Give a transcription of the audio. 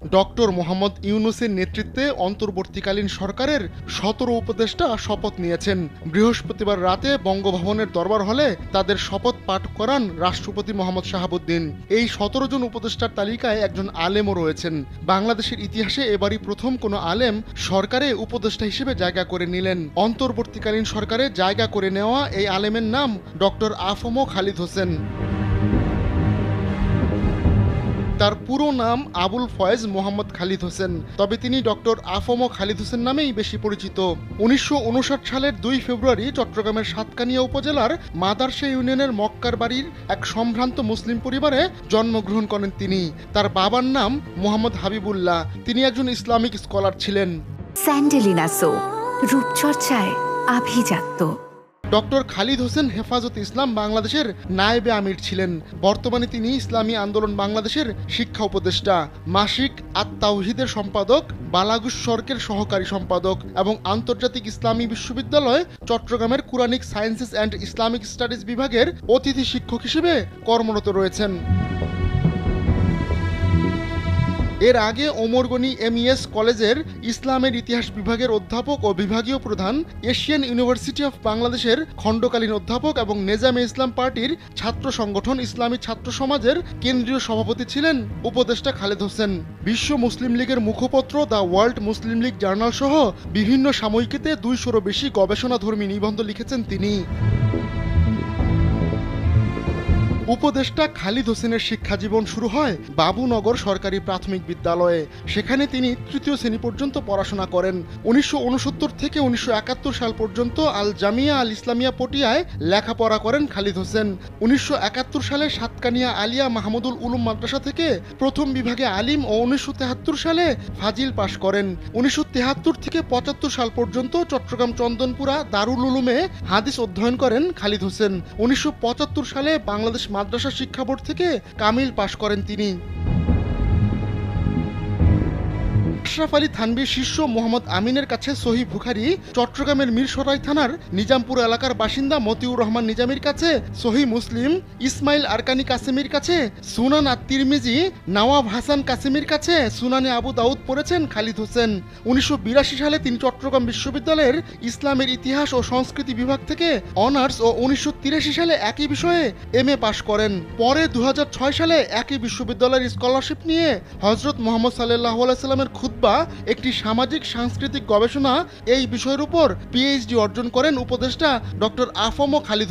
Doctor Mohammad ইউনূসের নেতৃত্বে অন্তর্বর্তীকালীন সরকারের ১৭ উপদেষ্টা শপথ নিয়েছেন। বৃহস্পতিবার রাতে বঙ্গভবনের দরবার হলে তাদের শপথ পাঠ করান রাষ্ট্রপতি মোহাম্মদ শাহাবুদ্দিন। এই ১৭ জন উপদেষ্টার তালিকায় একজন আলেমও রয়েছেন। বাংলাদেশের ইতিহাসে এবারই প্রথম কোনো আলেম সরকারে উপদেষ্টা হিসেবে জায়গা করে নিলেন। অন্তর্বর্তীকালীন সরকারে জায়গা করে নেওয়া এই আলেমের নাম ডক্টর আফম খালিদ হোসেন। তার পুরো নাম আবুল ফয়েজ মোহাম্মদ খালিদ হোসেন, তবে তিনি ডক্টর আফম খালিদ হোসেন নামেই বেশি পরিচিত। ১৯৫৯ সালের ২ ফেব্রুয়ারি চট্টগ্রামের সাতকানিয়া উপজেলার মাদারশা ইউনিয়নের মক্কার বাড়ির এক সম্ভ্রান্ত মুসলিম পরিবারে জন্মগ্রহণ করেন তিনি। তার বাবার নাম মোহাম্মদ হাবিবুল্লাহ। তিনি একজন ইসলামিক স্কলার ছিলেন। স্যান্ডেলিনা সো, রূপচর্চায় আভিজাত্য। ডক্টর খালিদ হোসেন হেফাজত ইসলাম বাংলাদেশের নায়েবে আমির ছিলেন। বর্তমানে তিনি ইসলামী আন্দোলন বাংলাদেশের শিক্ষা উপদেষ্টা, মাসিক আত-তাওহীদের সম্পাদক, বালাগুস সরকের সহকারী সম্পাদক এবং আন্তর্জাতিক ইসলামী বিশ্ববিদ্যালয় চট্টগ্রামের Quranic sciences and Islamic studies বিভাগের অতিথি শিক্ষক হিসেবে কর্মরত রয়েছেন। এর আগে ওমর গনি এমইএস কলেজের ইসলামের ইতিহাস বিভাগের অধ্যাপক ও বিভাগীয় প্রধান, এশিয়ান ইউনিভার্সিটি অফ বাংলাদেশের খণ্ডকালীন অধ্যাপক এবং নেজামে ইসলাম পার্টির ছাত্র সংগঠন ইসলামী ছাত্র সমাজের কেন্দ্রীয় সভাপতি ছিলেন উপদেষ্টা খালেদ হোসেন। বিশ্ব মুসলিম লীগের মুখপত্র the World Muslim League Journal সহ বিভিন্ন সাময়িকীতে ২০০-রও বেশি গবেষণাধর্মী নিবন্ধ লিখেছেন তিনি। উপদেষ্টা খালিদ হোসেনের শিক্ষাজীবন শুরু হয় বাবুনগর সরকারি প্রাথমিক বিদ্যালয়ে। সেখানে তিনি ৩য় শ্রেণী পর্যন্ত পড়াশোনা করেন। ১৯৬৯ থেকে ১৯৭১ সাল পর্যন্ত আল জামিয়া আল ইসলামিয়া পটিয়ায় লেখাপড়া করেন খালিদ হোসেন। ১৯৭১ সালে সাতকানিয়া আলিয়া মাহমুদুল উলুম মাদ্রাসা থেকে প্রথম বিভাগে আলিম ও ১৯৭৩ সালে ফাজিল পাশ করেন। ১৯৭৩ থেকে ৭৫ সাল পর্যন্ত চট্টগ্রাম চন্দনপুরা দারুল উলুমে হাদিস অধ্যয়ন করেন খালিদ হোসেন। ১৯৭৫ সালে বাংলাদেশ মাদ্রাসা শিক্ষা বোর্ড থেকে কামিল পাশ করেন তিনি। আশরাফ আলী থানভীর শিষ্য মোহাম্মদ আমিনের কাছে সহিহ বুখারী, চট্টগ্রামের মিরসরাই থানার নিজামপুর এলাকার বাসিন্দা মতিউর রহমান নিজামীর কাছে সহিহ মুসলিম, ইসমাইল আরকানি কাসেমির কাছে সুনান আত-তিরমিজি, নওয়াব হাসান কাসেমির কাছে সুনানে আবু দাউদ পড়েছেন খালিদ হোসেন। ১৯৮২ সালে তিনি চট্টগ্রাম বিশ্ববিদ্যালয়ের ইসলামের ইতিহাস ও সংস্কৃতি বিভাগ থেকে অনার্স ও ১৯৮৩ সালে একই বিষয়ে এমএ পাশ করেন। পরে ২০০৬ সালে একই বিশ্ববিদ্যালয়ের স্কলারশিপ নিয়ে হযরত মুহাম্মদ সাল্লাল্লাহু আলাইহি সাল্লামের খুতবা, একটি সামাজিক সাংস্কৃতিক গবেষণা, এই বিষয়ের উপর পিএইচডি অর্জন করেন উপদেষ্টা ডক্টর আফম খালিদ।